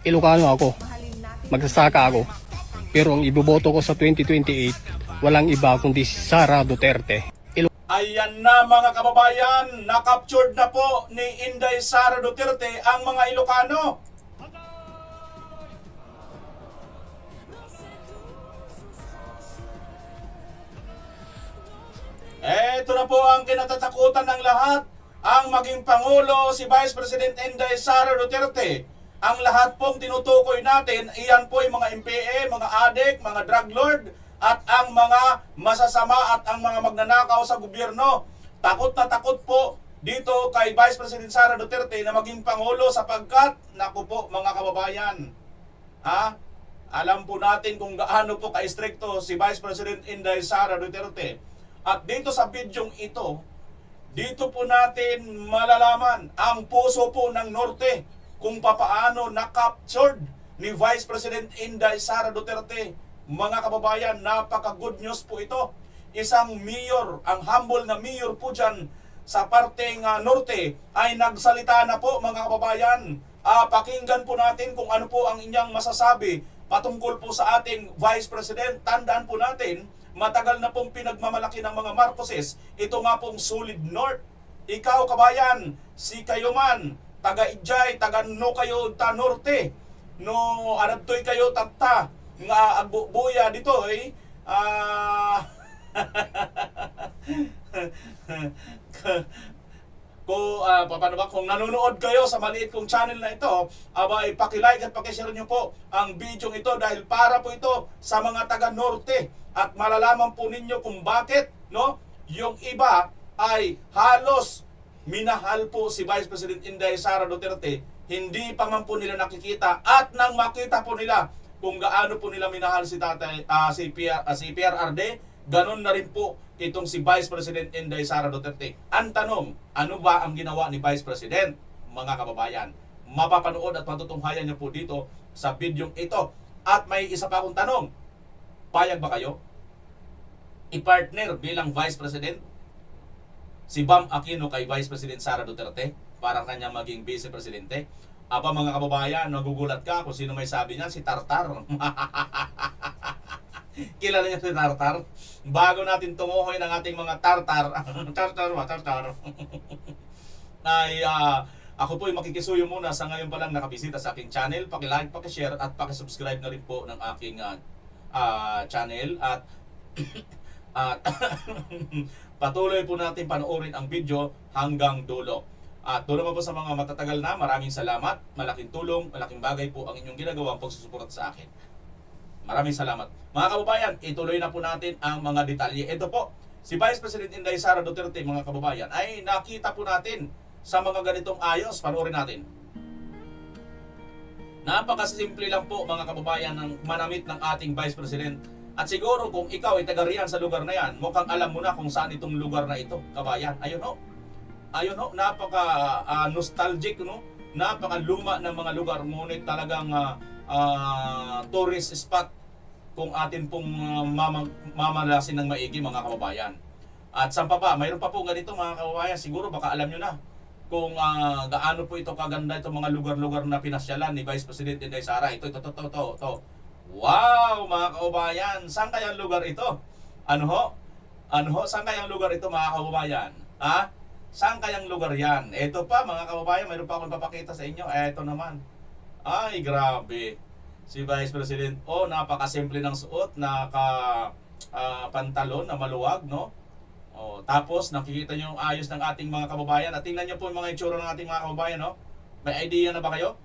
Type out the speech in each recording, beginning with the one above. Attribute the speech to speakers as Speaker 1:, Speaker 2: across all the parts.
Speaker 1: Ilocano ako, magsasaka ako, pero ang iboboto ko sa 2028, walang iba kundi si Sara Duterte.
Speaker 2: Ayan na mga kababayan, na-captured na po ni Inday Sara Duterte ang mga Ilocano. Ito na po ang kinatatakutan ng lahat, ang maging Pangulo si Vice President Inday Sara Duterte. Ang lahat pong tinutukoy natin, iyan po yung mga MPA, mga adik, mga drug lord, at ang mga masasama at ang mga magnanakaw sa gobyerno. Takot na takot po dito kay Vice President Sara Duterte na maging Pangulo sapagkat, naku po mga kababayan, alam po natin kung gaano po ka-istrikto si Vice President Inday Sara Duterte. At dito sa bidyong ito, dito po natin malalaman ang puso po ng Norte kung papaano na-captured ni Vice President Inday Sara Duterte. Mga kababayan, napaka-good news po ito. Isang mayor, ang humble na mayor po dyan sa parteng Norte ay nagsalita na po mga kababayan. Pakinggan po natin kung ano po ang inyang masasabi patungkol po sa ating Vice President. Tandaan po natin, matagal na pong pinagmamalaki ng mga Marcoses. Ito nga pong solid North. Ikaw kabayan, si kayo man, taga-Ijay, taga-no kayo ta Norte, no arabtoy kayo tatta, nga agbuya dito eh, kung nanonood kayo sa maliit kong channel na ito, abay paki-like at paki-share nyo po ang video ito dahil para po ito sa mga taga-Norte at malalaman po ninyo kung bakit no yung iba ay halos minahal po si Vice President Inday Sara Duterte, hindi pa man po nila nakikita at nang makita po nila kung gaano po nila minahal si si PRRD, ganun na rin po itong si Vice President Inday Sara Duterte. Ang tanong, ano ba ang ginawa ni Vice President? Mga kababayan, mapapanood at matutunghayan niyo po dito sa bidyong ito. At may isa pa akong tanong, payag ba kayo i-partner bilang Vice President si Bam Aquino kay Vice President Sara Duterte para kanya maging Vice Presidente? Apa mga kababayan, nagugulat ka kung sino may sabi niya? Si Tartar. Kilala niya si Tartar? Bago natin tunguhin ang ating mga Tartar, Tartar. Ay, ako po ay makikisuyo muna. Sa ngayon pa lang nakabisita sa aking channel. Paki-like, paki-share at paki-subscribe na rin po ng aking channel. At patuloy po natin panoorin ang video hanggang dulo. At doon naman po sa mga matatagal na, maraming salamat, malaking tulong, malaking bagay po ang inyong ginagawang pagsusuporta sa akin. Maraming salamat. Mga kababayan, ituloy na po natin ang mga detalye. Ito po, si Vice President Inday Sara Duterte, mga kababayan, ay nakita po natin sa mga ganitong ayos. Panoorin natin. Napakasimple lang po mga kababayan ng manamit ng ating Vice President. At siguro kung ikaw ay taga riyan sa lugar na yan, mukhang alam mo na kung saan itong lugar na ito, kabayan. Ayun ho. Ayun ho, napaka nostalgic no. Napaka luma ng mga lugar, ngunit talagang tourist spot kung atin pong mamalasin ng maigi mga kababayan. At saan pa ba? Mayroon pa po ganito mga kababayan, siguro baka alam nyo na kung gaano po ito kaganda itong mga lugar-lugar na pinasyalan ni Vice President Inday Sara. Ito. Wow mga kababayan, saan kaya ang lugar ito? Ano ho? Saan kaya ang lugar ito mga kababayan? Saan kayang lugar yan? Ito pa mga kababayan, mayroon pa akong papakita sa inyo. Ito naman. Ay, grabe. Si Vice President, napakasimple ng suot, pantalon na maluwag, no? Tapos nakikita nyo yung ayos ng ating mga kababayan. At tingnan nyo po yung mga itsura ng ating mga kababayan, no? May idea na ba kayo?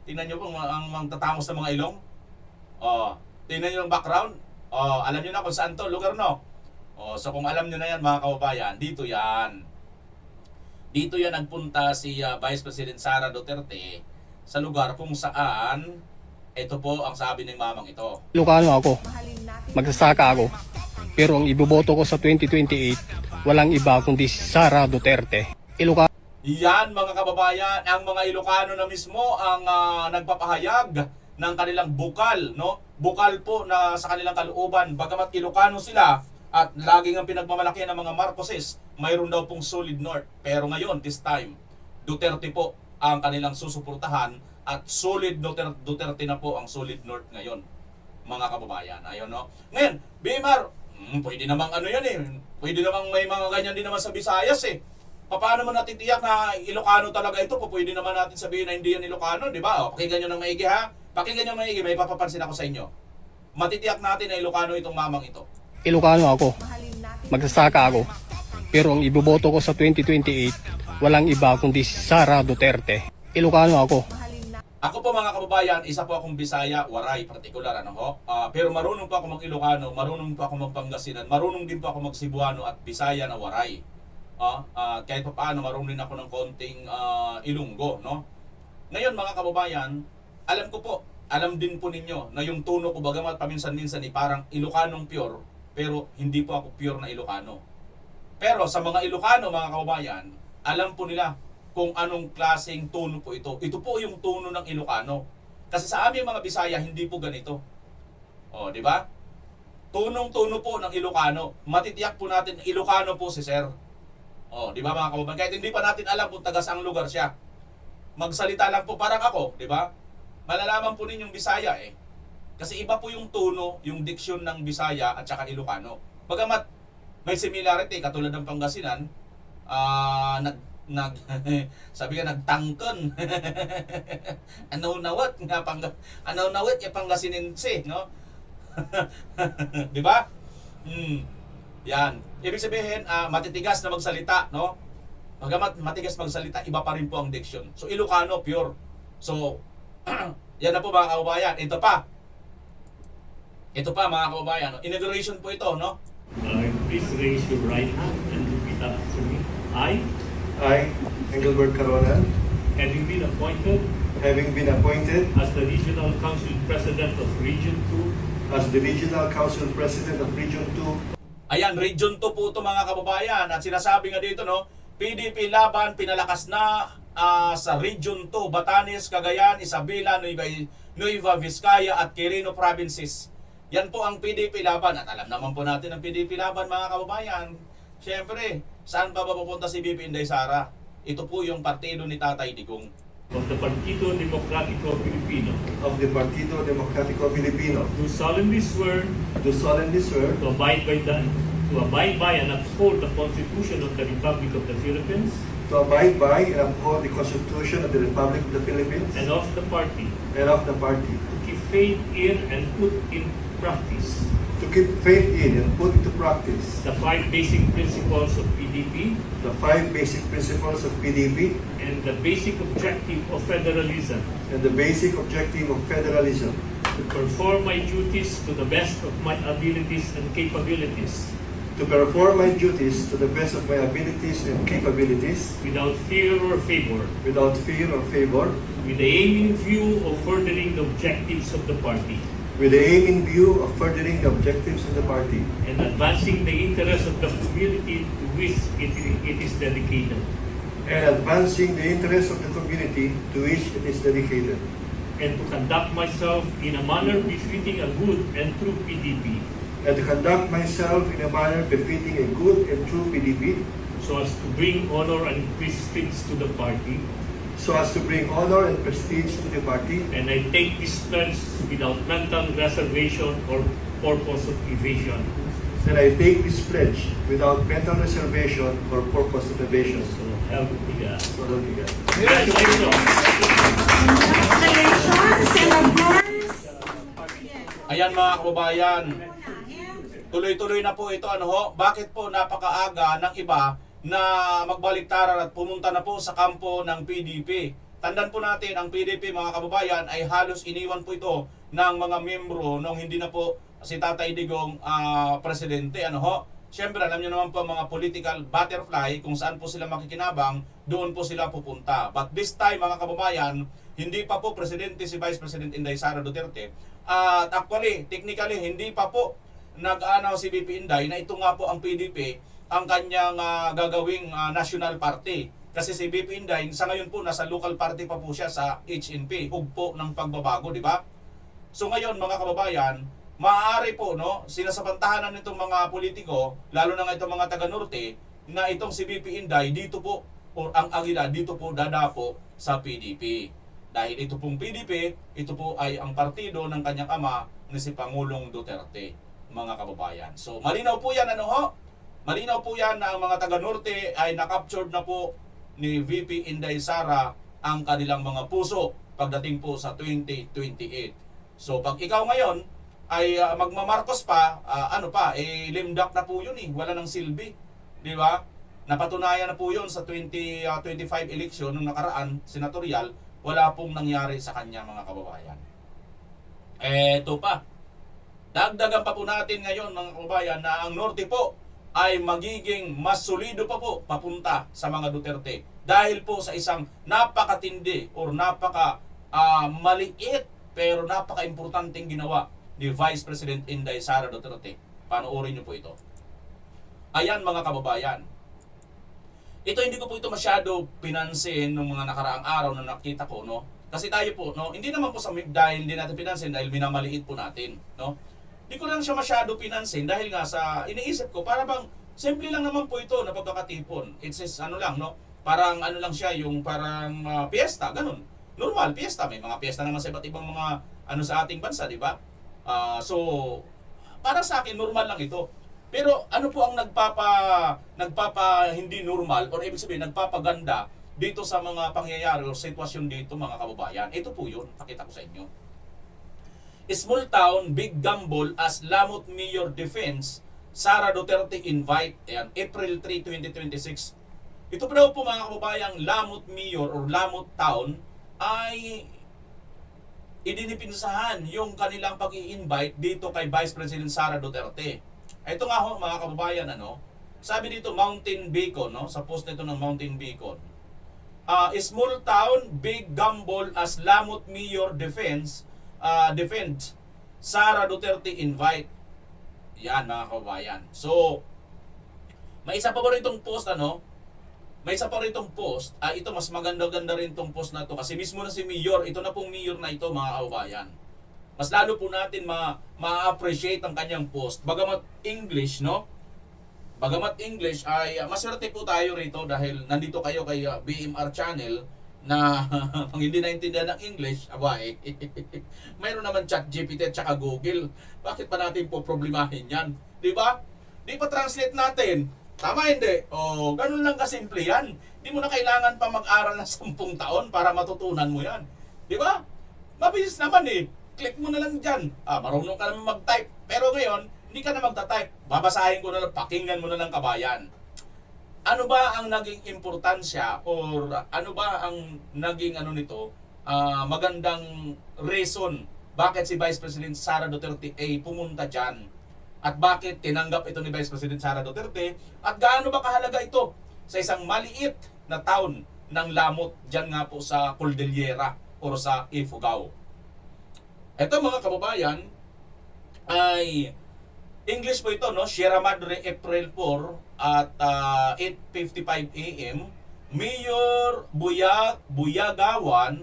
Speaker 2: Tingnan nyo po ang tatangos ng mga ilong. Tingnan nyo yung background. Alam nyo na kung saan to lugar, no? So kung alam nyo na yan mga kababayan, dito yan. Dito yan nagpunta si Vice President Sara Duterte sa lugar kung saan ito po ang sabi ng mamang ito.
Speaker 1: Ilocano ako, magsasaka ako, pero ang iboboto ko sa 2028, walang iba kundi si Sara Duterte. Ilocano.
Speaker 2: Yan mga kababayan, ang mga Ilocano na mismo ang nagpapahayag ng kanilang bukal, no? Bukal po na sa kanilang kalooban, bagamat Ilocano sila at laging ang pinagmamalaki ng mga Marcoses, mayroon daw pong solid North. Pero ngayon, this time, Duterte po ang kanilang susuportahan at solid Duterte na po ang solid North ngayon, mga kababayan. Ayun, no? Ngayon, Bimar, pwede namang ano yan eh. Pwede namang may mga ganyan din naman sa Visayas eh. Paano mo natin tiyak na Ilocano talaga ito? Pwede naman natin sabihin na hindi yan Ilocano, di ba? O, pakinggan nyo ng maigi ha. Pakinggan nyo ng maigi, may papapansin ako sa inyo. Matitiyak natin na Ilocano itong mamang ito.
Speaker 1: Ilocano ako. Magsasaka ako. Pero ang iboboto ko sa 2028, walang iba kundi si Sara Duterte. Ilocano ako.
Speaker 2: Ako po mga kababayan, isa po akong Bisaya, Waray, particular ano ho. Pero marunong po ako mag-Ilocano, marunong po ako mag-Pangasinan, marunong din po ako mag-Cebuano at Bisaya na Waray. Kahit pa paano, marunong din ako ng konting Ilonggo, no? Ngayon mga kababayan, alam ko po, alam din po ninyo na yung tono ko bagamat paminsan-minsan parang Ilocanong pure, pero hindi po ako pure na Ilocano. Pero sa mga Ilocano mga kababayan, alam po nila kung anong klaseng tono po ito. Ito po yung tono ng Ilocano. Kasi sa aming mga Bisaya, hindi po ganito. O, di ba? Tunong-tuno po ng Ilocano. Matitiyak po natin Ilocano po si Sir. O, di ba mga kababayan? Kahit hindi pa natin alam kung taga saang lugar siya. Magsalita lang po parang ako, di ba? Malalaman po ninyong Bisaya eh. Kasi iba po yung tono, yung diksyon ng Bisaya at saka Ilocano. Bagamat may similarity, katulad ng Pangasinan, sabi nga nagtangkon. Anaw-nawat nga anaw-nawat ya Pangasinense, no? Di ba? Yan. Ibig sabihin, matitigas na magsalita, no? Bagamat matigas magsalita, iba pa rin po ang diction. So Ilocano pure. So yan na po mga kababayan. Ito pa mga kababayan, no? Inauguration po ito, no?
Speaker 3: Please raise your right hand and repeat after me.
Speaker 4: I, Engelbert Carolan,
Speaker 3: Having been appointed
Speaker 4: as
Speaker 3: the Regional Council President of Region
Speaker 4: as the Regional Council President of Region 2,
Speaker 2: Ayan, Region 2 po ito mga kababayan. At sinasabi nga dito, no, PDP laban pinalakas na sa Region 2, Batanes, Cagayan, Isabela, Nueva Vizcaya at Quirino Provinces. Yan po ang PDP laban. At alam naman po natin ang PDP laban mga kababayan. Siyempre, saan pa papupunta si BP Inday Sara? Ito po yung partido ni Tatay Digong.
Speaker 3: of the Partido Democratico Filipino,
Speaker 4: do
Speaker 3: solemnly swear
Speaker 4: solemnly swear
Speaker 3: to abide by and uphold the Constitution of the Republic of the Philippines
Speaker 4: to abide by and uphold the Constitution of the Republic of the Philippines
Speaker 3: and of the party,
Speaker 4: and of the party,
Speaker 3: to keep faith in and put in practice
Speaker 4: to keep faith in and put into practice
Speaker 3: the five basic principles of PDP
Speaker 4: the 5 basic principles of PDP
Speaker 3: and the basic objective of federalism,
Speaker 4: and the basic objective of federalism,
Speaker 3: to perform my duties to the best of my abilities and capabilities,
Speaker 4: to perform my duties to the best of my abilities and capabilities,
Speaker 3: without fear or favor,
Speaker 4: without fear or favor,
Speaker 3: with the aim in view of furthering the objectives of the party
Speaker 4: with the aim in view of furthering the objectives of the party
Speaker 3: and advancing the interests of the community to which it is dedicated,
Speaker 4: and advancing the interests of the community to which it is dedicated,
Speaker 3: and to conduct myself in a manner befitting a good and true PDP,
Speaker 4: and to conduct myself in a manner befitting a good and true PDP,
Speaker 3: so as to bring honor and prestige to the party.
Speaker 4: so as to bring honor and prestige to the party,
Speaker 3: And I take this pledge without mental reservation or purpose of evasion.
Speaker 4: and I take this pledge without mental reservation or purpose of evasion.
Speaker 3: So help me God.
Speaker 4: So help me God.
Speaker 3: Congratulations!
Speaker 5: Congratulations, senators!
Speaker 2: Ayan mga kababayan, tuloy-tuloy na po ito. Ano ho? Bakit po napakaaga ng iba na magbaliktaran at pumunta na po sa kampo ng PDP? Tandaan po natin, ang PDP mga kababayan ay halos iniwan po ito ng mga membro nung hindi na po si Tatay Digong presidente. Ano ho? Siyempre, alam niyo naman po mga political butterfly, kung saan po sila makikinabang, doon po sila pupunta. But this time mga kababayan, hindi pa po presidente si Vice President Inday Sara Duterte. At actually, technically, hindi pa po nag-announce si BP Inday na ito nga po ang PDP ang kanyang gagawing national party. Kasi si BP Inday, sa ngayon po, nasa local party pa po siya sa HNP, ugpo ng pagbabago, di ba? So ngayon, mga kababayan, maaari po, no, sinasapantahanan nitong mga politiko, lalo na nga itong mga taga-norte, na itong si BP Inday, dito po, o ang Aguila, dito po dadapo sa PDP. Dahil ito pong PDP, ito po ay ang partido ng kanyang ama na si Pangulong Duterte, mga kababayan. So malinaw po yan, ano ho? Malinaw po yan na ang mga taga-Norte ay nakaptured na po ni VP Inday Sara ang kanilang mga puso pagdating po sa 2028. So pag ikaw ngayon ay magmamarcos pa, limdak na po yun eh, wala nang silbi. Di ba? Napatunayan na po yun sa 2025 election nung nakaraan, senatorial, wala pong nangyari sa kanya, mga kababayan. Eto pa, dagdagan pa po natin ngayon, mga kababayan, na ang Norte po ay magiging mas solido pa po papunta sa mga Duterte dahil po sa isang napakatindi or maliit pero napaka-importanteng ginawa ni Vice President Inday Sara Duterte. Panoorin niyo po ito. Ayan, mga kababayan. Ito hindi ko po ito masyado pinansin nung mga nakaraang araw na nakita ko, no? Kasi tayo po, no, hindi naman po dahil hindi natin pinansin dahil minamaliit po natin, no? Hindi ko lang siya masyado pinansin dahil nga sa iniisip ko, para bang simple lang naman po ito na pagkakatipon. It's just ano lang, no? Parang ano lang siya, yung parang piyesta, ganun. Normal, piyesta. May mga piyesta naman sa iba't ibang mga ano sa ating bansa, di ba? So, para sa akin, normal lang ito. Pero ano po ang nagpapa hindi normal or ibig sabihin nagpapaganda dito sa mga pangyayari o sitwasyon dito, mga kababayan? Ito po yun, pakita ko sa inyo. Small town, big gamble as Lamut Mayor defense, Sara Duterte invite. Ayan, April 3, 2026. Ito pa daw po, mga kababayang Lamut Mayor or Lamut Town ay idinipinsahan yung kanilang pag-i-invite dito kay Vice President Sara Duterte. Ito nga ho, mga kababayan, ano, sabi dito Mountain Beacon, no, sa post nito ng Mountain Beacon. Small town, big gamble as Lamut Mayor defense Sara Duterte invite. Yan, mga kababayan. So, may isa pa ba rin itong post, ano? May isa pa rin itong post. Ito, mas maganda-ganda rin itong post na to kasi mismo na si Mayor, ito na pong Mayor na ito, mga kababayan. Mas lalo po natin ma-appreciate ang kanyang post. Bagamat English, no? Bagamat English ay maswerte po tayo rito dahil nandito kayo kay BMR Channel na pag hindi naintindihan ng English, mayroon naman ChatGPT at saka Google. Bakit pa natin po problemahin yan? Di ba? Di pa translate natin. Tama hindi? O, ganun lang kasimple yan. Di mo na kailangan pa mag-aral ng 10 taon para matutunan mo yan. Di ba? Mabilis naman eh. Click mo na lang dyan. Marunong ka naman mag-type. Pero ngayon, hindi ka na magta-type. Babasahin ko na lang, pakinggan mo na lang, kabayan. Ano ba ang naging importansya or ano ba ang naging magandang reason bakit si Vice President Sara Duterte ay pumunta dyan? At bakit tinanggap ito ni Vice President Sara Duterte? At gaano ba kahalaga ito sa isang maliit na town ng Lamut dyan nga po sa Cordillera or sa Ifugao? Ito, mga kababayan, ay English po ito, no? Sierra Madre, April 4 at 8:55 AM. Mayor Buyagawan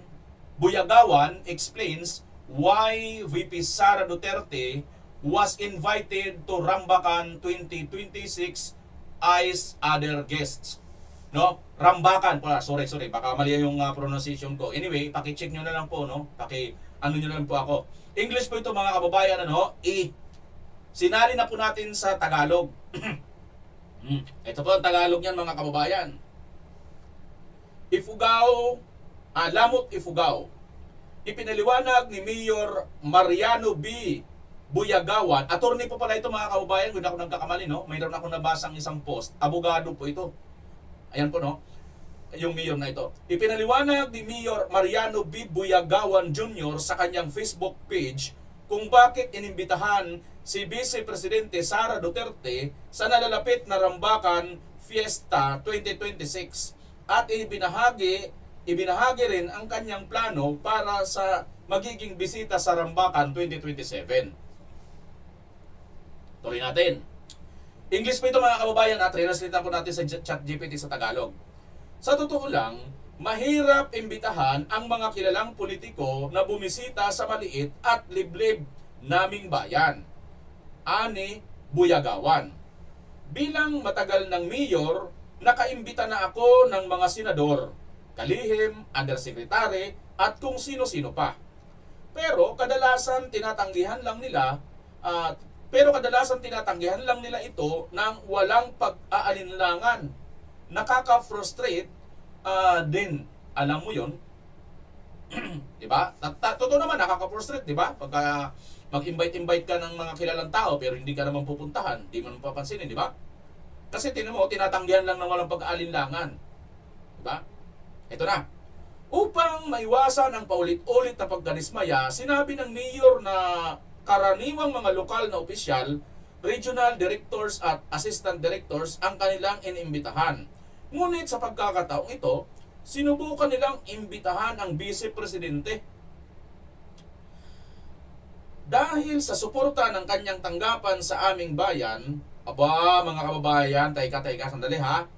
Speaker 2: explains why VP Sara Duterte was invited to Rambacan 2026 as other guests. No? Rambacan pa, sorry, baka mali yung pronunciation ko. Anyway, paki-check nyo na lang po, no? Ano nyo lang po ako. English po ito, mga kababayan, sinali na po natin sa Tagalog. Ito po ang Tagalog niyan, mga kababayan. Lamut Ifugao. Ipinaliwanag ni Mayor Mariano B. Buyagawan. Attorney po pala ito, mga kababayan, kung ako nagkakamali, no? Mayroon ako nabasang isang post. Abogado po ito. Ayan po, no? Yung mayor na ito. Ipinaliwanag ni Mayor Mariano B. Buyagawan Jr. sa kanyang Facebook page kung bakit inimbitahan si Vice Presidente Sara Duterte sa nalalapit na Rambacan Fiesta 2026 at ibinahagi rin ang kanyang plano para sa magiging bisita sa Rambacan 2027. Tuloy natin. English po ito, mga kababayan, at translate po natin sa ChatGPT sa Tagalog. Sa totoo lang, mahirap imbitahan ang mga kilalang politiko na bumisita sa maliit at liblib naming bayan. Ani Buyagawan. Bilang matagal ng mayor, nakaimbita na ako ng mga senador, kalihim, undersecretary, at kung sino-sino pa. Pero kadalasan tinatanggihan lang nila ito ng walang pag-aalinlangan. Nakaka-frustrate din. Alam mo 'yon? 'Di ba? Totoo naman nakaka-frustrate, 'di ba? Pagka mag-invite ka ng mga kilalang tao pero hindi ka naman pupuntahan, hindi mo naman papansinin, 'di ba? Kasi tinan mo, tinatanggihan lang ng walang pag-aalinlangan. 'Di ba? Ito na. Upang maiwasan ang paulit-ulit na pagkadismaya, sinabi ng mayor na karaniwang mga lokal na opisyal, regional directors at assistant directors ang kanilang inimbitahan. Ngunit sa pagkakataong ito, sinubukan nilang imbitahan ang vice presidente. Dahil sa suporta ng kanyang tanggapan sa aming bayan, aba mga kababayan, teka, sandali ha.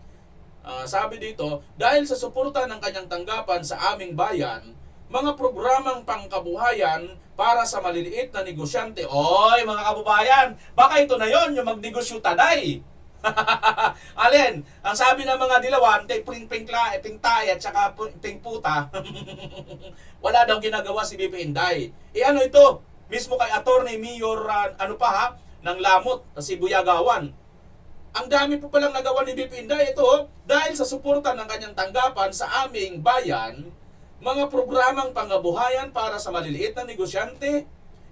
Speaker 2: Sabi dito, dahil sa suporta ng kanyang tanggapan sa aming bayan, mga programang pangkabuhayan para sa maliliit na negosyante. Oy, mga kababayan, baka ito na yon yung magnegosyo taday. Alin, ang sabi ng mga dilawan, pingtay at saka pingputa, wala daw ginagawa si BP Inday. Ano ito? Mismo kay Attorney Mayor, ng Lamot, si Buyagawan. Ang dami po palang nagawa ni BP Inday. Ito, dahil sa suporta ng kanyang tanggapan sa aming bayan, mga programang pangabuhayan para sa maliliit na negosyante,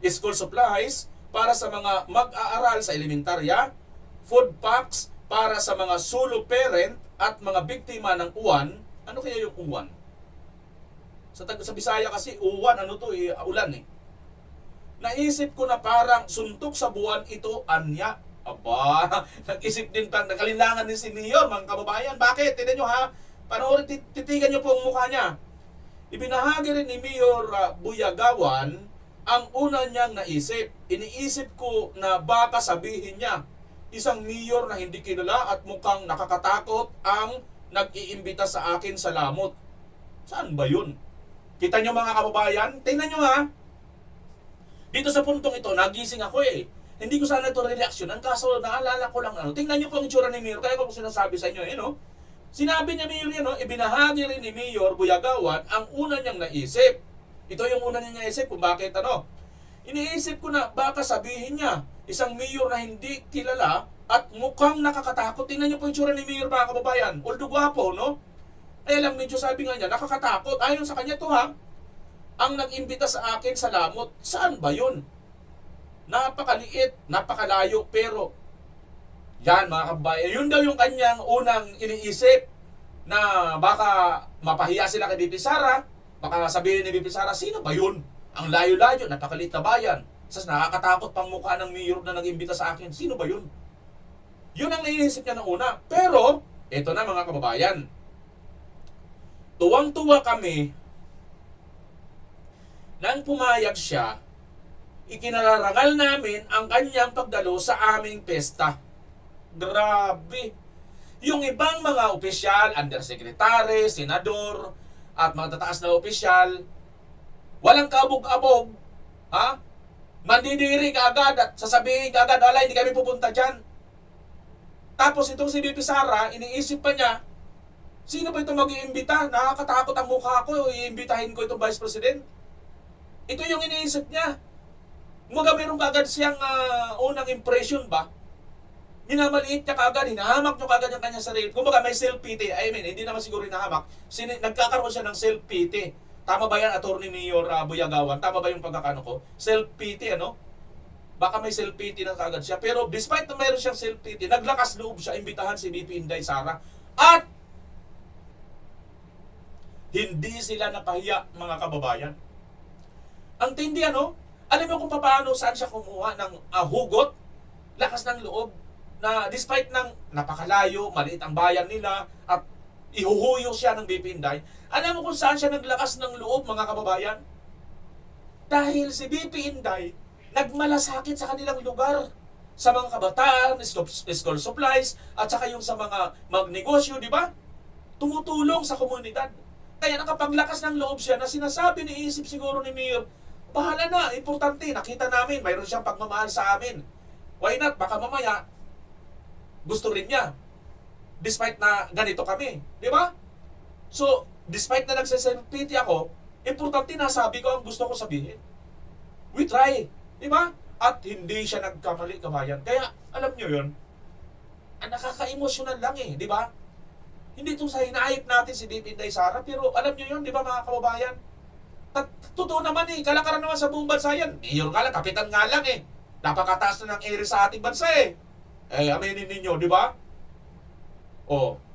Speaker 2: school supplies para sa mga mag-aaral sa elementarya, food packs para sa mga solo parent at mga biktima ng uwan. Ano kaya yung uwan? Sa Bisaya kasi, uwan, ulan eh. Naisip ko na parang suntok sa buwan ito, anya. Aba, nag-isip din pa, nakalinlangan din si Mayor, mga kababayan. Bakit? Tignan nyo ha, panoorin, titigan nyo po ang mukha niya. Ibinahagi rin ni Mayor Buyagawan ang una niyang naisip. Iniisip ko na baka sabihin niya, isang mayor na hindi kilala at mukhang nakakatakot ang nag-iimbita sa akin sa Lamot. Saan ba yun? Kita nyo mga kababayan? Tingnan nyo ha. Dito sa puntong ito, nagising ako eh. Hindi ko sana ito reaksyonan, kaso naalala ko lang tingnan nyo po ang itsura ni Mayor, kaya ko sinasabi sa inyo, Sinabi niya Mayor yan, ibinahagi rin ni Mayor Buyagawan ang una niyang naisip. Ito yung una niyang naisip kung bakit Iniisip ko na baka sabihin niya, isang mayor na hindi kilala at mukhang nakakatakot. Tingnan niyo po yung itsura ni Mayor mga kababayan. Although gwapo, no? Kaya lang medyo sabi nga niya, nakakatakot. Ayon sa kanya to ha, ang nag-imbita sa akin sa Lamot. Saan ba yun? Napakaliit, napakalayo, pero yan mga kababayan, yun daw yung kanyang unang iniisip na baka mapahiya sila kay BP Sara, baka sabihin ni BP Sara, sino ba yun? Ang layo-layo, napakaliit na bayan. Sas nakakatakot pang mukha ng mayor na nag-imbita sa akin. Sino ba yun? Yun ang iniisip niya ng una. Pero, eto na mga kababayan, tuwang-tuwa kami nang pumayag siya. Ikinararangal namin ang kanyang pagdalo sa aming pesta. Grabe. Yung ibang mga opisyal, undersecretary, senador, at mga tataas na opisyal, walang kabog-abog, mandidiri ka agad at sasabihin ka agad, wala, hindi kami pupunta dyan. Tapos itong si BP Sara, iniisip pa niya, sino ba ito mag-iimbita? Nakakatakot ang mukha ko, iimbitahin ko itong Vice President. Ito yung iniisip niya. Mga meron kaagad siyang unang impression ba? Minamaliit niya kaagad, hinahamak niya kaagad yung kanyang sarili. Kumbaga may self-pity. Hindi naman siguro hinahamak. Nagkakaroon siya ng self-pity. Tama ba yan, Attorney Mayor Buyagawan? Tama ba yung pagkakano ko? Self-pity, Baka may self-pity na kaagad siya. Pero despite na mayroon siyang self-pity, naglakas loob siya, imbitahan si BP Inday Sara. At hindi sila napahiya, mga kababayan. Ang tindi, alam mo kung paano, saan siya kumuha ng hugot, lakas ng loob, na despite ng napakalayo, maliit ang bayan nila, at ihuhuyo siya ng BP Inday, alam mo kung saan siya naglakas ng loob, mga kababayan? Dahil si BP Inday, nagmalasakit sa kanilang lugar, sa mga kabataan, school supplies, at saka yung sa mga magnegosyo, di ba? Tumutulong sa komunidad. Kaya nakapaglakas ng loob siya na sinasabi, niisip siguro ni Mayor, bahala na, importante, nakita namin, mayroon siyang pagmamahal sa amin. Why not? Baka mamaya, gusto rin niya. Despite na ganito kami. Di ba? So, despite na nagsaself-pity ako, Importante na sabi ko ang gusto ko sabihin. We try. Di ba? At hindi siya nagkamali, kabayan. Kaya, alam nyo yun, nakaka-emotional lang eh. Di ba? Hindi ito sa hinaayip natin si Dave Inday Sara, pero alam nyo yun, di ba mga kababayan? Totoo naman eh, kalakaran naman sa buong bansa yan. Mayor nga lang, kapitan nga lang eh. Napakataas na ng ere sa ating bansa eh. Aminin ninyo, di ba?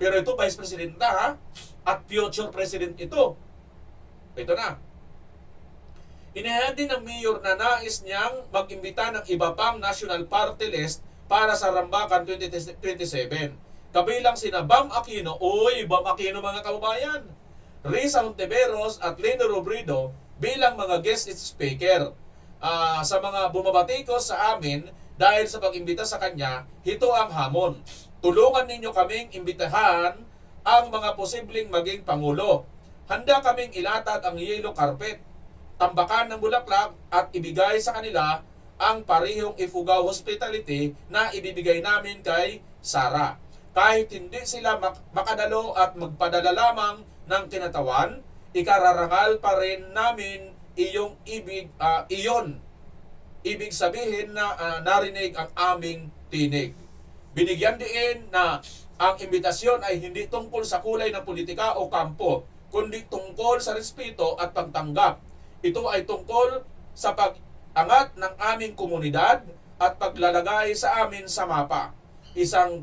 Speaker 2: Pero ito, Vice President na ha? At future President ito. Ito na. Inihayag din ng Mayor na nais niyang mag-imbita ng iba pang national party list para sa Rambakan 2027. Kabilang sina Bam Aquino, Bam Aquino mga kababayan, Risa Hontiveros at Lino Robredo bilang mga guest speaker. Sa mga bumabatikos sa amin dahil sa pag-imbita sa kanya, ito ang hamon. Tulungan ninyo kaming imbitahan ang mga posibleng maging Pangulo. Handa kaming ilatag ang yellow carpet, tambakan ng bulaklak at ibigay sa kanila ang parehong ifugaw hospitality na ibibigay namin kay Sara. Kahit hindi sila makadalo at magpadala lamang ng kinatawan, ikararangal pa rin namin iyong iyon. Ibig sabihin na narinig ang aming tinig. Binigyan din na ang imbitasyon ay hindi tungkol sa kulay ng politika o kampo, kundi tungkol sa respeto at pagtanggap. Ito ay tungkol sa pag-angat ng aming komunidad at paglalagay sa amin sa mapa. Isang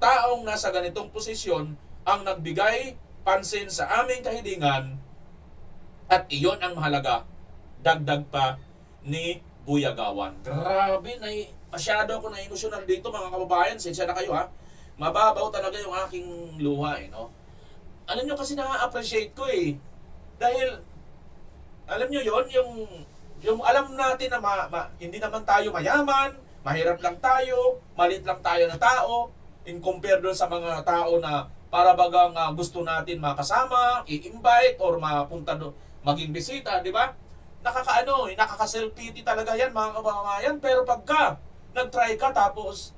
Speaker 2: taong nasa ganitong posisyon ang nagbigay pansin sa aming kahilingan at iyon ang mahalaga. Dagdag pa ni Buyagawan. Grabe, masyado ako na-emotional dito mga kababayan. Sensya na kayo ha. Mababaw talaga yung aking luha no? Alam nyo kasi na-appreciate ko eh. Dahil, alam nyo yon yung alam natin na hindi naman tayo mayaman, mahirap lang tayo, maliit lang tayo na tao, in compare doon sa mga tao na para bagang gusto natin makasama, i-invite, or mapunta doon, maging bisita, di ba? Nakaka-self-pity talaga yan mga kababayan. Pero pagka nag-try ka tapos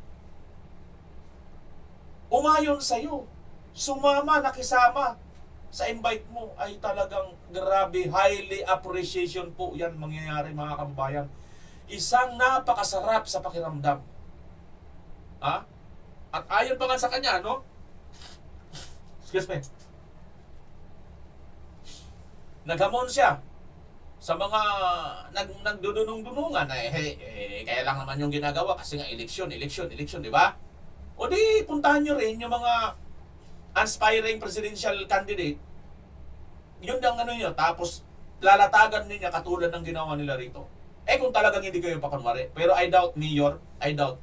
Speaker 2: umayon sa'yo, sumama, nakisama sa invite mo, ay talagang grabe, highly appreciation po yan mangyayari mga kababayan. Isang napakasarap sa pakiramdam. At ayon pa nga sa kanya, no? Excuse me. Naghamon siya sa mga nagdudunong-dunungan. Kaya lang naman yung ginagawa kasi nga eleksyon, di ba? O di, puntahan nyo rin yung mga aspiring presidential candidate. Yun ang ano nyo. Tapos, lalatagan niya katulad ng ginawa nila rito. Kung talagang hindi kayo pakunwari. Pero I doubt, Mayor, I doubt.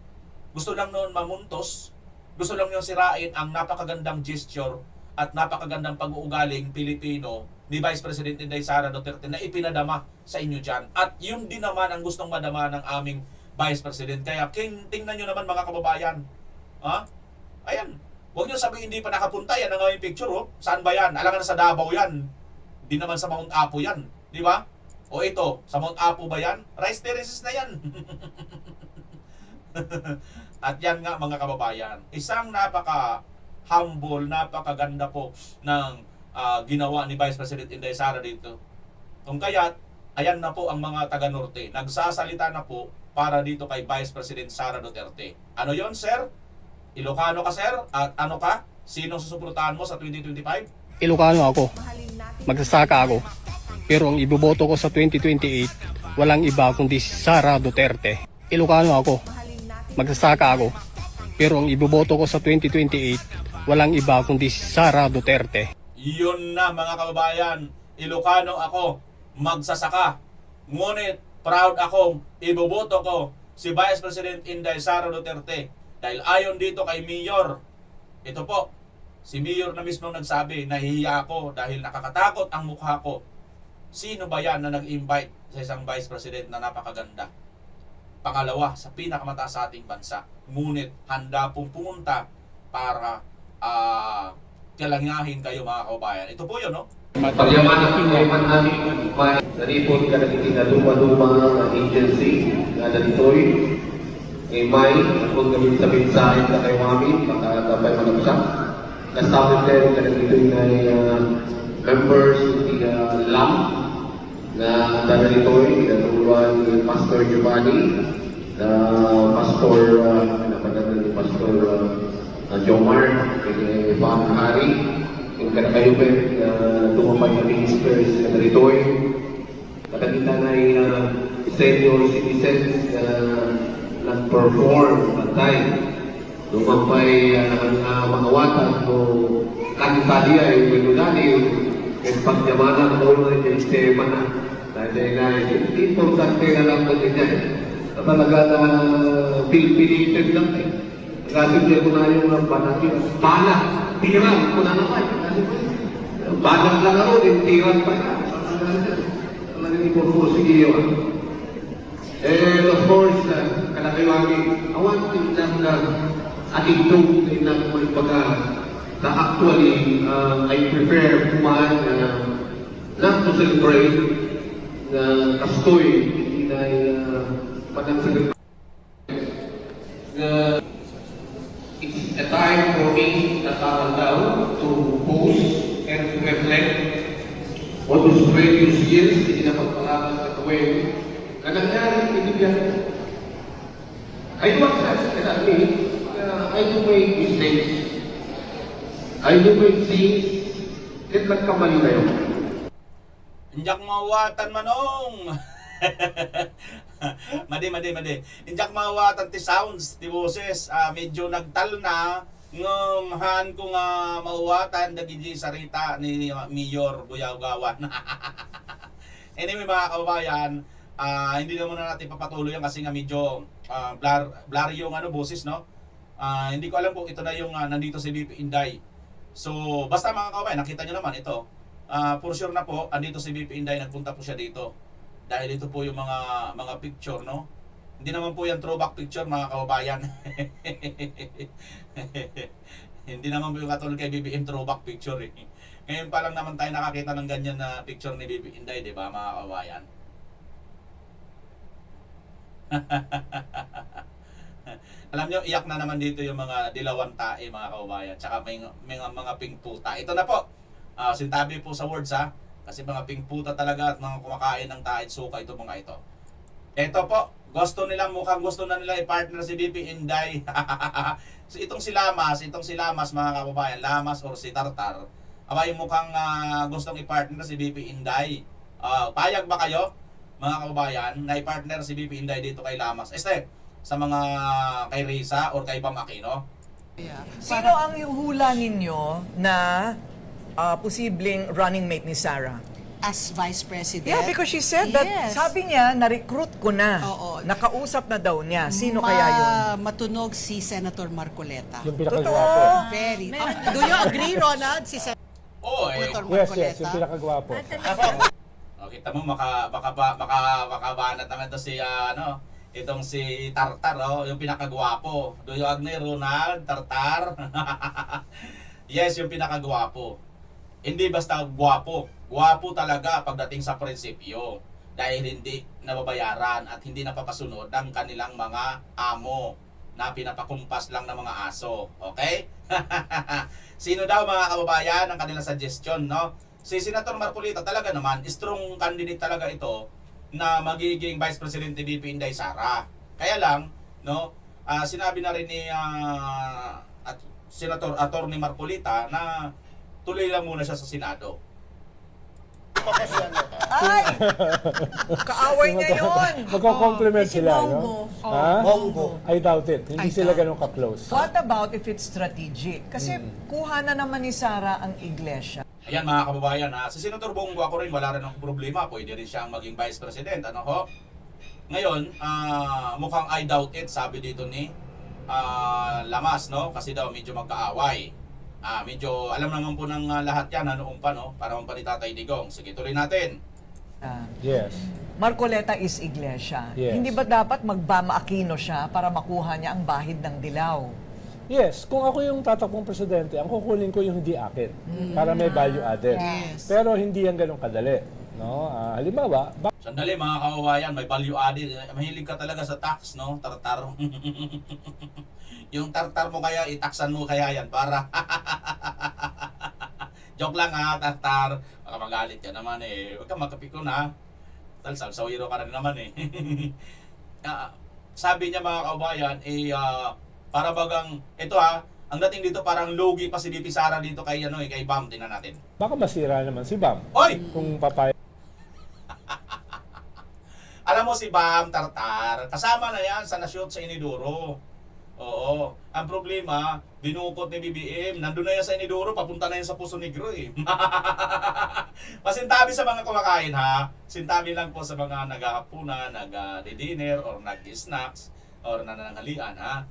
Speaker 2: Gusto lang noon mamuntos. Gusto lang nyo sirain ang napakagandang gesture at napakagandang pag-uugaling Pilipino ni Vice President Inday Sara Duterte na ipinadama sa inyo dyan. At yun din naman ang gustong madama ng aming Vice President. Kaya tingnan nyo naman mga kababayan. Ayan. Huwag nyo sabihin hindi pa nakapunta. Yan ang aming picture. Saan ba yan? Alangan sa Davao yan. Hindi naman sa Mount Apo yan. Di ba? O ito, sa Mount Apo ba yan? Rice terraces na yan. At yan nga mga kababayan, isang napaka-humble, napakaganda po ng ginawa ni Vice President Inday Sara dito. Kung kaya't, ayan na po ang mga taga-Norte. Nagsasalita na po para dito kay Vice President Sara Duterte. Ano yon sir? Ilocano ka sir? At ano ka? Sinong susuportahan mo sa 2025?
Speaker 1: Ilocano ako. Magsasaka ako. Pero ang iboboto ko sa 2028, walang iba kundi si Sara Duterte. Ilocano ako. Magsasaka ako. Pero ang iboboto ko sa 2028, walang iba kundi si Sara Duterte.
Speaker 2: Yun na mga kababayan. Ilocano ako. Magsasaka. Ngunit proud akong iboboto ko si Vice President Inday Sara Duterte. Dahil ayon dito kay Mayor. Ito po. Si Mayor na mismo nagsabi, nahihiya ako dahil nakakatakot ang mukha ko. Sino ba yan na nag-invite sa isang Vice President na napakaganda? Pangalawa, sa pinakamataas sa ating bansa. Ngunit handa pong pumunta para kalangahin kayo mga kababayan. Ito po yun, no?
Speaker 6: Pagyamanan namin sa report ka natin na luma-luma na agency na nanitoy. May kung gawin sa mensahe na kayo kami, makakapay manapsa. Kasama din ka natin na members of the LAM na Daritoy, the Luluan Pastor Giovanni, the Pastor, Pastor Jomar, kay Pang Hari, yung kanakayupin, tumapay na ministers na Daritoy, nakakita na yung senior citizens na nag-perform at time. Lumapay ang mga watan o kanitaliya yung pinudali yung pagyamanan ko na yung sistema na dahil na importante na lang po din yan. Talaga na pilipitin lang eh. Nagasin ko na yung banat tiran ko na naman. Banat lang ako, yung tiran pa na. Talaga hindi ko po sige yun. And of course, kalakaiwagi, I want to lang attitude na kung baga na actually I prefer kumain not to celebrate na kastoy hindi na pag-celebrate. It's a time for me na down to pause and to reflect on those previous years hindi na pagpalaban sa kawin na nangyari kaibigan. I do accept and admit I do make mistakes. I do make things that nagkamali kayo.
Speaker 2: Injak mawatan manong. madi. Injak mawatan ti sounds, ti boses. Medyo nagtal na. Ngumhan ko nga mawatan dagiti sarita ni Mayor Buyaw-Gawan. Anyway mga kababayan, hindi na muna natin papatuloy yan kasi nga medyo blurry yung boses, no? Hindi ko alam kung ito na yung nandito si BP Inday. So, basta mga kababayan, nakita nyo naman ito. For sure na po, andito si BP Inday, nagpunta po siya dito. Dahil ito po yung mga picture, no? Hindi naman po yan throwback picture, mga kababayan. Hindi naman po yung katulad kay BBM throwback picture, eh. Ngayon pa lang naman tayo nakakita ng ganyan na picture ni BP Inday, di ba, mga kababayan? Alam nyo, iyak na naman dito yung mga dilawan tae, mga kababayan. Tsaka may mga pingputa. Ito na po. Sintabi po sa words, ha. Kasi mga pingputa talaga at mga kumakain ng tae at suka ito mga ito. Ito po. Mukhang gusto na nila i-partner si BP Inday. So, itong si Lamas, mga kababayan. Lamas or si Tartar. Abay, mukhang gustong i-partner si BP Inday. Payag ba kayo, mga kababayan, na i-partner si BP Inday dito kay Lamas? Sa mga kay Risa or kay Bam Aquino?
Speaker 5: Sino ang hula ninyo na posibleng running mate ni Sarah?
Speaker 7: As Vice President.
Speaker 5: Yeah, because she said that,
Speaker 7: Yes.
Speaker 5: sabi niya, na-recruit ko na.
Speaker 7: Oo.
Speaker 5: Nakausap na daw niya. Sino kaya yun?
Speaker 7: Matunog si Senator Marcoleta.
Speaker 8: Yung
Speaker 5: Totoo.
Speaker 8: pinakagwapo.
Speaker 7: Very. Do you agree, Ronald? Si Senator
Speaker 2: Oo,
Speaker 8: Yes, yung pinakagwapo.
Speaker 2: Kita mo, makabanat naman to si, itong si Tartar, yung pinakagwapo. Do you agree, Ronald? Tartar? Yes, yung pinakagwapo. Hindi basta gwapo. Gwapo talaga pagdating sa prinsipyo. Dahil hindi nababayaran at hindi napapasunod ng kanilang mga amo na pinapakumpas lang ng mga aso. Okay? Sino daw mga kababayan ang kanilang suggestion, no? Si Senator Marcoleta talaga naman, strong candidate talaga ito na magiging Vice President ni BP Inday Sara. Kaya lang, no, sinabi na rin ni Senator Atty. Marcoleta na tuloy lang muna siya sa Senado.
Speaker 5: Ay! Kaaway niya yun!
Speaker 8: Magko-compliment sila, no? Ha?
Speaker 5: Bongo.
Speaker 8: I doubt it. Hindi sila ganun ka-close.
Speaker 5: What about if it's strategic? Kasi kuha na naman ni Sarah ang iglesia.
Speaker 2: Ayan mga kababayan, si Senator Bongo ako rin wala rin ng problema. Pwede rin siyang maging Vice President. Ano ho? Ngayon, mukhang I doubt it, sabi dito ni Lamas, no? Kasi daw medyo magkaaway. Medyo alam naman po ng lahat yan, noong pa, no? Parang pa ni Tatay Digong. Sige, tuloy natin.
Speaker 8: Yes.
Speaker 5: Marcoleta is iglesia.
Speaker 8: Yes.
Speaker 5: Hindi ba dapat magbama Aquino siya para makuha niya ang bahid ng dilaw?
Speaker 8: Yes, kung ako yung tatakbong presidente, ang kukunin ko yung hindi akin para may value added.
Speaker 7: Yes.
Speaker 8: Pero hindi yan ganun kadali. No? Halimbawa,
Speaker 2: Sandali mga kababayan, may value added. Mahilig ka talaga sa tax, no? Tartar. Yung tartar mo kaya, itaksan mo kaya yan para Joke lang ha, Tartar. Baka magalit ka naman eh. Huwag kang magkapikon ha. Sawiro ka rin naman eh. Sabi niya mga kaubayan, para bagang, ito ha, ang dating dito parang logi pa si VP Sara dito kay, kay Bam. Tingnan natin.
Speaker 8: Baka masira naman si Bam.
Speaker 2: Oy!
Speaker 8: Kung papayag.
Speaker 2: Alam mo si Bam Tartar, kasama na yan sa nashoot sa Inidoro. Oo. Ang problema, binukot ni BBM. Nandun na yan sa Inidoro, papunta na yan sa Puso Negro eh. Pasintabi sa mga kumakain ha. Sintabi lang po sa mga naghahapunan, nag-dinner, or nag-snacks, or nananghalian ha.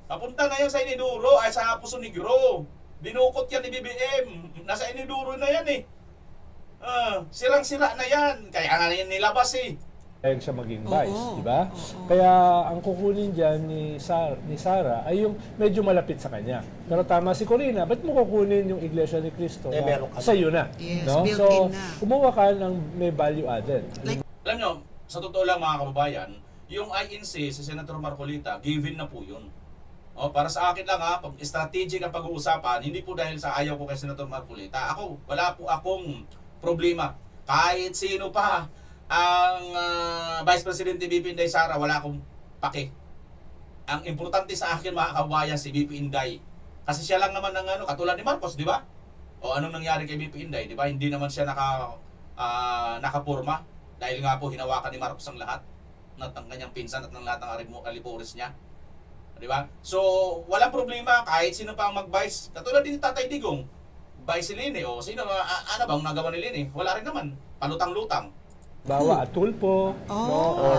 Speaker 2: Papunta na yan sa Inidoro, ay sa Puso Negro. Binukot yan ni BBM. Nasa Inidoro na yan eh. Sirang-sira na yan. Kaya nga yan nilabas eh.
Speaker 8: Ayun siya maging vice,
Speaker 7: Oo.
Speaker 8: di ba?
Speaker 7: Oo.
Speaker 8: Kaya ang kukunin dyan ni Sara ay yung medyo malapit sa kanya. Pero tama si Corina, ba't mo kukunin yung Iglesia ni Cristo na sa'yo na?
Speaker 7: Yes,
Speaker 8: no?
Speaker 7: built
Speaker 8: So,
Speaker 7: in na.
Speaker 8: kumuha ka ng may value added.
Speaker 2: Alam nyo, sa totoo lang mga kababayan, yung INC si Senator Marcolita, given na po yun. Para sa akin lang ha, pag strategic ang pag-uusapan, hindi po dahil sa ayaw ko kay Senator Marcolita. Wala po akong problema. Kahit sino pa ang Vice President VP Inday Sara, wala akong pake. Ang importante sa akin mga kababayan si VP Inday. Kasi siya lang naman ng katulad ni Marcos, di ba? O anong nangyari kay VP Inday, di ba? Hindi naman siya nakapurma dahil nga po hinawakan ni Marcos ang lahat ng kanyang pinsan at ng lahat ng alipuris niya. Di ba? So, walang problema kahit sino pa ang mag-vice. Katulad din ni Tatay Digong, vice si Lini o sino ano bang nagawa ni Lini? Wala rin naman, palutang-lutang.
Speaker 8: Bawa Atulpo, no? Or,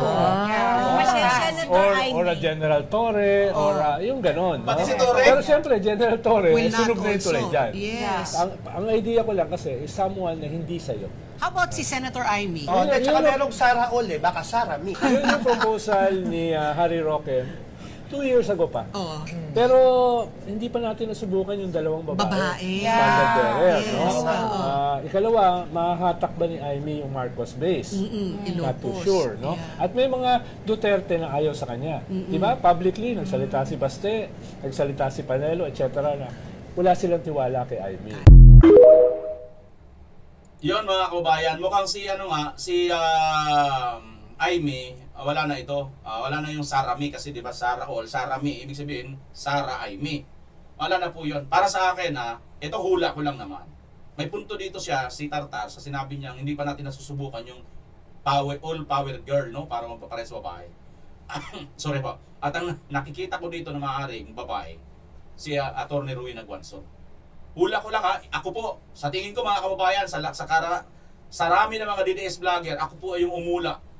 Speaker 7: Senator
Speaker 8: or a General Torre, or yung ganon. No?
Speaker 2: Pati si Torre?
Speaker 8: Pero siyempre, General Torre,
Speaker 7: Will not
Speaker 8: sunog na yung tulay
Speaker 7: also.
Speaker 8: dyan.
Speaker 7: Yes.
Speaker 8: Ang idea ko lang kasi is someone na hindi sa'yo.
Speaker 7: How about si Senator Amy?
Speaker 8: Oh,
Speaker 9: At saka merong Sara All baka Sara Mi.
Speaker 8: Yun yung proposal ni Harry Roque 2 years ago pa.
Speaker 7: Oo.
Speaker 8: Pero hindi pa natin nasubukan yung dalawang babae.
Speaker 7: Babae.
Speaker 8: Standard bearer,
Speaker 7: Yes,
Speaker 8: no?
Speaker 7: oo.
Speaker 8: Ikalawa, mahahatak ba ni Amy yung Marcos base? Not too
Speaker 7: Ilocos.
Speaker 8: sure, no?
Speaker 7: Yeah.
Speaker 8: At may mga Duterte na ayaw sa kanya. Di ba? Publicly, nagsalita si Baste, nagsalita si Panelo, etc. na wala silang tiwala kay Amy.
Speaker 2: Yon mga kababayan, mukhang si Amy, wala na ito. Wala na yung Sara Mi kasi 'di ba Sara All, Sara Mi, ibig sabihin Sara Amy. Wala na po 'yon. Para sa akin ito hula ko lang naman. May punto dito siya si Tartar sa sinabi niya hindi pa natin nasusubukan yung all power girl, no, para magpapares babae. Sorry po. At ang nakikita ko dito na maaaring babae si Atty. Ruy Naguanson. Hula ko lang ako po, sa tingin ko mga kababayan, sa rami ng mga DDS vlogger, ako po ay yung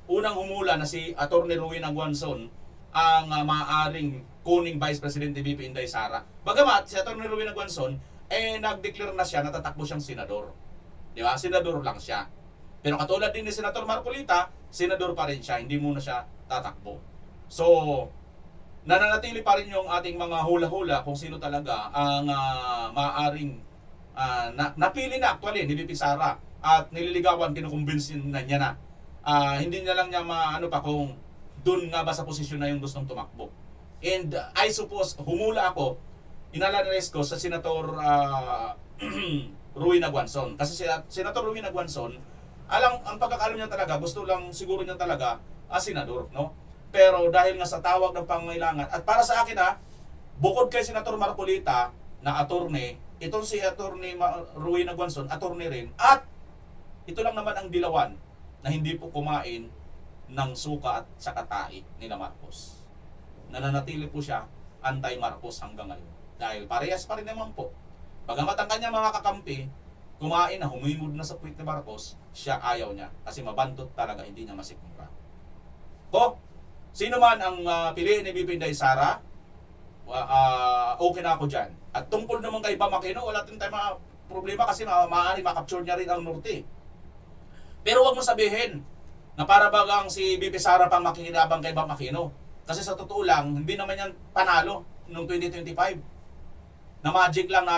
Speaker 2: unang humula na si Atty. Ruy Naguanson ang maaaring kuning Vice President VP Inday Sara. Bagamat si Atty. Ruy Naguanson, nag-declare na siya na tatakbo siyang senador. Di ba? Senador lang siya. Pero katulad din ni Senator Marcolita, senador pa rin siya, hindi muna siya tatakbo. So, nananatili pa rin yung ating mga hula-hula kung sino talaga ang maaaring napili na actually ni VP Sara at nililigawan, kinukumbinsin na niya na. Hindi niya lang niya kung dun nga ba sa posisyon na yung gustong tumakbo. And I suppose, humula ako, inalanes ko sa Senator Ruy Naguanson. Kasi si Senator Ruy Naguanson, ang pagkakalam niya talaga, gusto lang siguro niya talaga senador, no? Pero dahil nga sa tawag ng pangailangan, at para sa akin bukod kay Senator Marcolita na attorney, itong si Atty. Ruy Naguanson, attorney rin, at ito lang naman ang dilawan na hindi po kumain ng suka at saka tae ni Marcos. Nananatili po siya anti-Marcos hanggang ngayon. Dahil parehas pa rin naman po. Bagamat ang kanya mga kakampi, kumain na, humimod na sa puwit ni Marcos, siya ayaw niya. Kasi mabantot talaga, hindi niya masikmura. Po, sino man ang piliin ni VP Inday Sara, okay na ako dyan. At tungkol naman kay Bam Aquino, wala din tayo problema kasi maaari makapture niya rin ang norte. Pero wag mo sabihin na para bagang si VP Sara pang makikinabang kay Bam Aquino. Kasi sa totoo lang, hindi naman yan panalo noong 2025. Na magic lang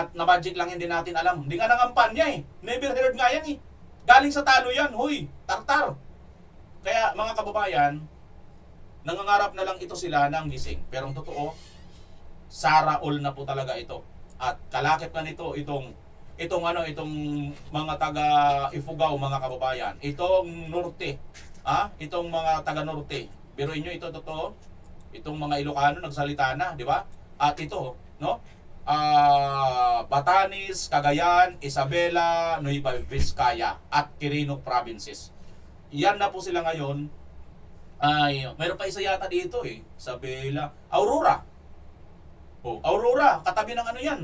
Speaker 2: hindi natin alam. Hindi nga nangampan niya Never heard nga yan Galing sa talo yan, huy, tartar. Kaya mga kababayan, nangangarap na lang ito sila ng gising. Pero ang totoo, Sara All na po talaga ito. At kalakip na nito itong itong mga taga Ifugao, mga kababayan, itong Norte, itong mga taga Norte. Pero inyo ito totoo, itong mga Ilocano nagsalita na, di ba? At ito, no? Batanes, Cagayan, Isabela, Nueva Vizcaya at Quirino provinces. Yan na po sila ngayon. Ay, mayroon pa isa yata dito Isabela, Aurora. Oh, Aurora, katabi ng ano yan?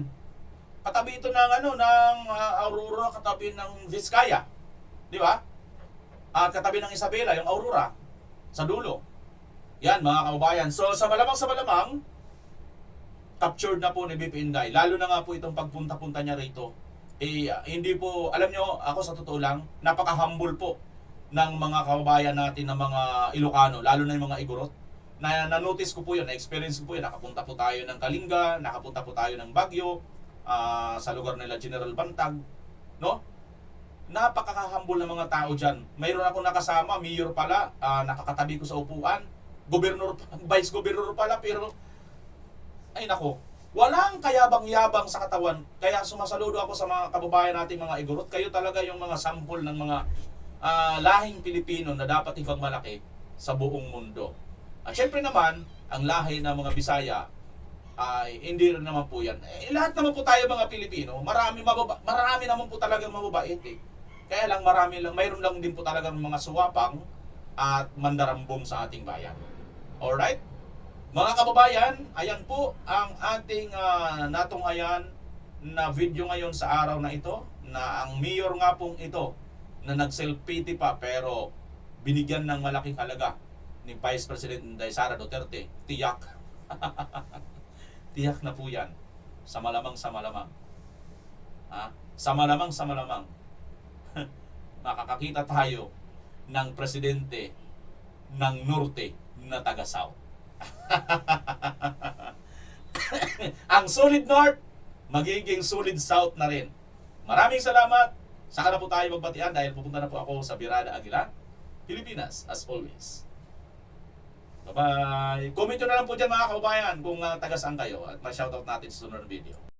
Speaker 2: Katabi ito ng Aurora, katabi ng Vizcaya. Di ba? At katabi ng Isabela, yung Aurora sa dulo. Yan mga kababayan. So sa malamang captured na po ni BP Inday. Lalo na nga po itong pagpunta-punta niya rito. Hindi po, alam nyo, ako sa totoo lang, napaka-humble po ng mga kababayan natin ng mga Ilocano, lalo na yung mga Igorot. Na-notice ko po yun, na-experience ko po yun. Nakapunta po tayo ng Kalinga, nakapunta po tayo ng Baguio, sa lugar nila General Bantag, no? Napaka-humble ng mga tao dyan. Mayroon akong nakasama, mayor pala, nakakatabi ko sa upuan, gobernur, vice governor pala, pero ay nako, walang kayabang-yabang sa katawan. Kaya sumasaludo ako sa mga kababayan natin mga Igorot. Kayo talaga yung mga sample ng mga lahing Pilipino na dapat ipagmalaki sa buong mundo. At syempre naman, ang lahi ng mga Bisaya ay hindi rin naman po yan. Lahat naman po tayo mga Pilipino, marami naman po talagang mababait Kaya lang mayroon lang din po talagang mga suwapang at mandarambong sa ating bayan. Alright? Mga kababayan, ayan po ang ating natunghayan na video ngayon sa araw na ito, na ang mayor nga pong ito na nag-self-pity pa pero binigyan ng malaking halaga ni Vice President Inday Sara Duterte. Tiyak. Tiyak na po yan. Sa malamang. Sa malamang. Makakakita tayo ng presidente ng Norte na taga-South. Ang solid North, magiging solid South na rin. Maraming salamat. Saka na po tayo magbatian dahil pupunta na po ako sa Birada Aguilar, Pilipinas, as always. Bye-bye. Comment nyo na lang po dyan mga kababayan kung taga saan kayo at ma-shoutout natin sa sunod na video.